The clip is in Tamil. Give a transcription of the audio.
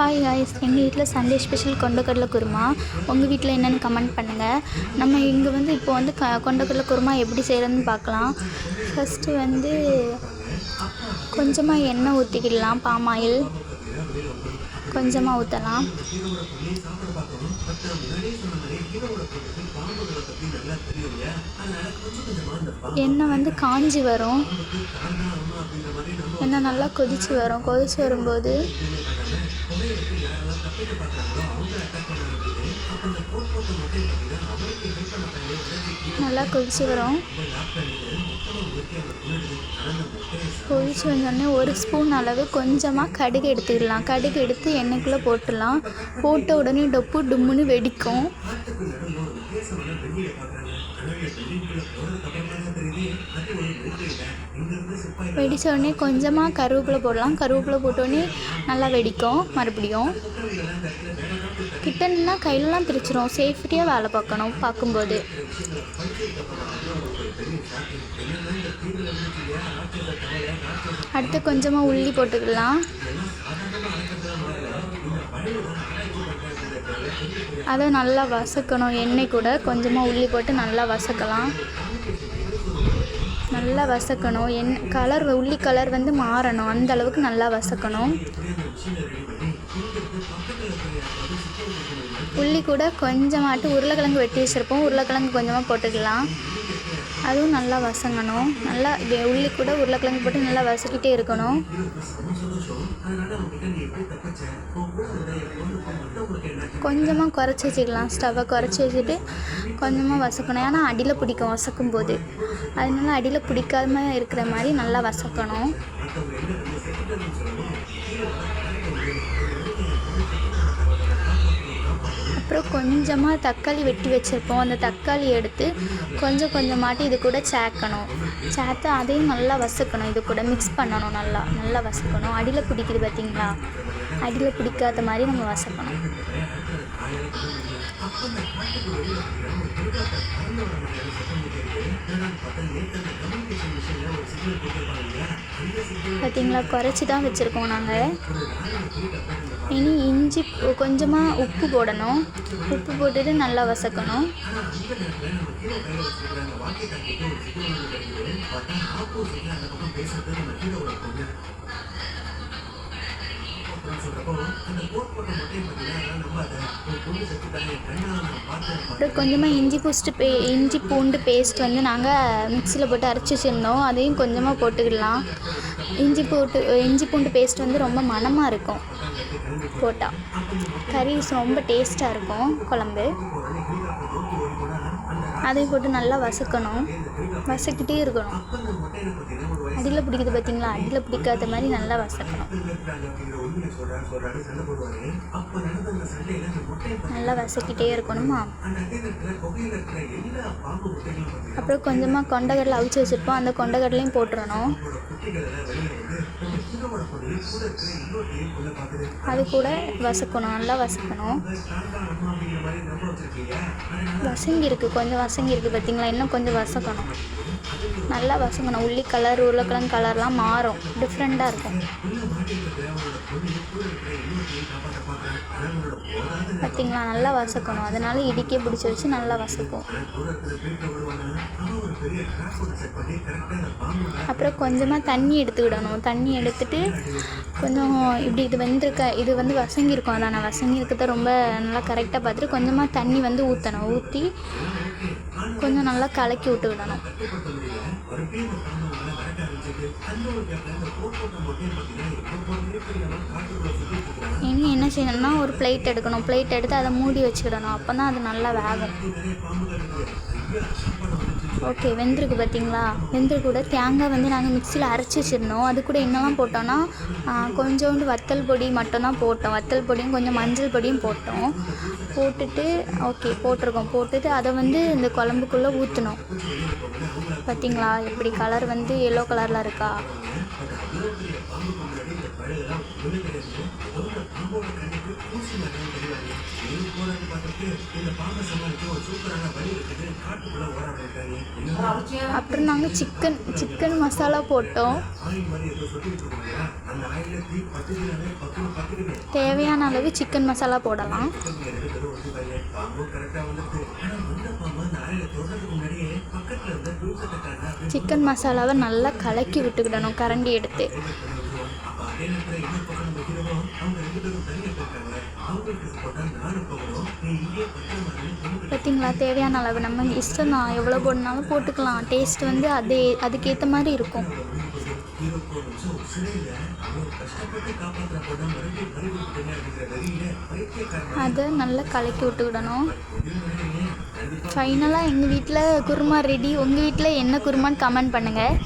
ஹாய் காய்ஸ், எங்கள் வீட்டில் சண்டே ஸ்பெஷல் கொண்டக்கடலை குருமா. உங்கள் வீட்டில் என்னென்னு கமெண்ட் பண்ணுங்கள். நம்ம இங்கே வந்து இப்போ வந்து கொண்டக்கடலை குருமா எப்படி செய்கிறதுன்னு பார்க்கலாம். ஃபஸ்ட்டு வந்து கொஞ்சமாக எண்ணெய் ஊற்றிக்கிடலாம். பாம் ஆயில் கொஞ்சமாக ஊற்றலாம். எண்ணெய் வந்து காஞ்சி வரும். எண்ணெய் நல்லா கொதித்து வரும்போது நல்லா கொதித்து வந்தோடனே ஒரு ஸ்பூன் அளவு கொஞ்சமாக கடுகு எடுத்துக்கலாம். கடுகு எடுத்து எண்ணெய்க்குள்ளே போட்டுடலாம். போட்ட உடனே டொப்பு டும்முன்னு வெடிக்கும். வெடித்த உடனே கொஞ்சமாக கருவேப்பிலை போடலாம். கருவேப்பிலை போட்டோடனே நல்லா வெடிக்கும். மறுபடியும் கிட்டன்னா கையிலலாம் பிரிச்சிடும். சேஃப்டியாக வேலை பார்க்கும்போது அடுத்து கொஞ்சமாக உள்ளி போட்டுக்கலாம். அதை நல்லா வசக்கணும். எண்ணெய் கூட கொஞ்சமாக உள்ளி போட்டு நல்லா வசக்கலாம். நல்லா வசக்கணும். உள்ளி கலர் வந்து மாறணும். அந்த அளவுக்கு நல்லா வசக்கணும். உள்ளி கூட கொஞ்சமாட்டு உருளைக்கிழங்கு வெட்டி வச்சுருப்போம். உருளைக்கிழங்கு கொஞ்சமாக போட்டுக்கலாம். அதுவும் நல்லா வசங்கணும். நல்லா உள்ளி கூட உருளைக்கிழங்கு போட்டு நல்லா வசக்கிட்டே இருக்கணும். கொஞ்சமாக குறைச்சி வச்சுக்கலாம். ஸ்டவ்வை குறைச்சி வச்சுட்டு கொஞ்சமாக வசக்கணும். ஏன்னா அடியில் பிடிக்கும் வசக்கும் போது. அதனால அடியில் பிடிக்காம இருக்கிற மாதிரி நல்லா வசக்கணும். அப்புறம் கொஞ்சமாக தக்காளி வெட்டி வச்சுருப்போம். அந்த தக்காளி எடுத்து கொஞ்சம் கொஞ்சமாட்டி இது கூட சேர்த்து அதையும் நல்லா வசக்கணும். இது கூட மிக்ஸ் பண்ணணும். நல்லா வசக்கணும். அடியில் பிடிக்குது பார்த்திங்களா? அடியில் பிடிக்காத மாதிரி நம்ம வசக்கணும். பார்த்திங்களா? குறைச்சி தான் வச்சுருக்கோம் நாங்கள். இனி இஞ்சி கொஞ்சமாக உப்பு போடணும். உப்பு போட்டுட்டு நல்லா வசக்கணும். அப்புறம் கொஞ்சமாக இஞ்சி பூண்டு பேஸ்ட் வந்து நாங்கள் மிக்சியில் போட்டு அரைச்சி வச்சுருந்தோம். அதையும் கொஞ்சமாக போட்டுக்கலாம். இஞ்சி பூண்டு பேஸ்ட் வந்து ரொம்ப மணமாக இருக்கும். போட்டால் கறி ரொம்ப டேஸ்ட்டாக இருக்கும் குழம்பு. அதையும் போட்டு நல்லா வசக்கணும். வசக்கிட்டே இருக்கணும். அடியில் பிடிக்குது பார்த்திங்களா? அடியில் பிடிக்காத மாதிரி நல்லா வசக்கணும். நல்லா வசக்கிட்டே இருக்கணுமா? அப்புறம் கொஞ்சமாக கொண்டக்கடலை அவிச்சு வச்சுருப்போம். அந்த கொண்டக்கடலையும் போட்டுறணும். அது கூட வசக்கணும். நல்லா வசக்கணும். கொஞ்சம் வசங்கியிருக்கு பார்த்திங்களா? இன்னும் கொஞ்சம் வசக்கணும். நல்லா வசங்கணும். உள்ளி கலர் உருளைக்கிழங்கு கலர்லாம் மாறும். டிஃப்ரெண்ட்டாக இருக்கும். பார்த்திங்களா? நல்லா வசக்கணும். அதனால் இடிக்கே பிடிச்சி வச்சு நல்லா வசக்கும். அப்புறம் கொஞ்சமாக தண்ணி எடுத்துக்கிடணும். தண்ணி எடுத்துட்டு கொஞ்சம் இப்படி இது வந்து வசங்கியிருக்கும். அதான் வசங்கியிருக்கிறத ரொம்ப நல்லா கரெக்டாக பார்த்துட்டு கொஞ்சமாக தண்ணி வந்து ஊற்றி கொஞ்சம் நல்லா கலக்கி விட்டுக்கிடணும். இனி என்ன செய்யணும்னா ஒரு பிளேட் எடுக்கணும். பிளேட் எடுத்து அதை மூடி வச்சுக்கிடணும். அப்போ தான் அது நல்லா வேகும். ஓகே, வெந்திருக்கு பார்த்திங்களா? வெந்திருக்கு கூட தேங்காய் வந்து நாங்கள் மிக்சியில் அரைச்சி வச்சுருந்தோம். அது கூட என்னெல்லாம் போட்டோன்னா கொஞ்சோண்டு வத்தல் பொடி மட்டும்தான் போட்டோம். வத்தல் பொடியும் கொஞ்சம் மஞ்சள் பொடியும் போட்டோம். போட்டுட்டு அதை வந்து இந்த குழம்புக்குள்ளே ஊற்றணும். பார்த்திங்களா? எப்படி கலர் வந்து எல்லோ கலரில் இருக்கா? அப்புறம் நாங்கள் சிக்கன் மசாலா போட்டோம். தேவையான அளவு சிக்கன் மசாலா போடலாம். சிக்கன் மசாலாவை நல்லா கலக்கி விட்டுக்கிடணும் கரண்டி எடுத்து. பார்த்தீங்களா, தேவையான அளவு நம்ம இஷ்டம் தான், எவ்வளோ போடனாலும் போட்டுக்கலாம். டேஸ்ட் வந்து அதுக்கேற்ற மாதிரி இருக்கும். அதை நல்லா கலக்கி விட்டுக்கிடணும். ஃபைனலாக எங்கள் வீட்டில் குருமா ரெடி. உங்கள் வீட்டில் என்ன குருமான்னு கமெண்ட் பண்ணுங்கள்.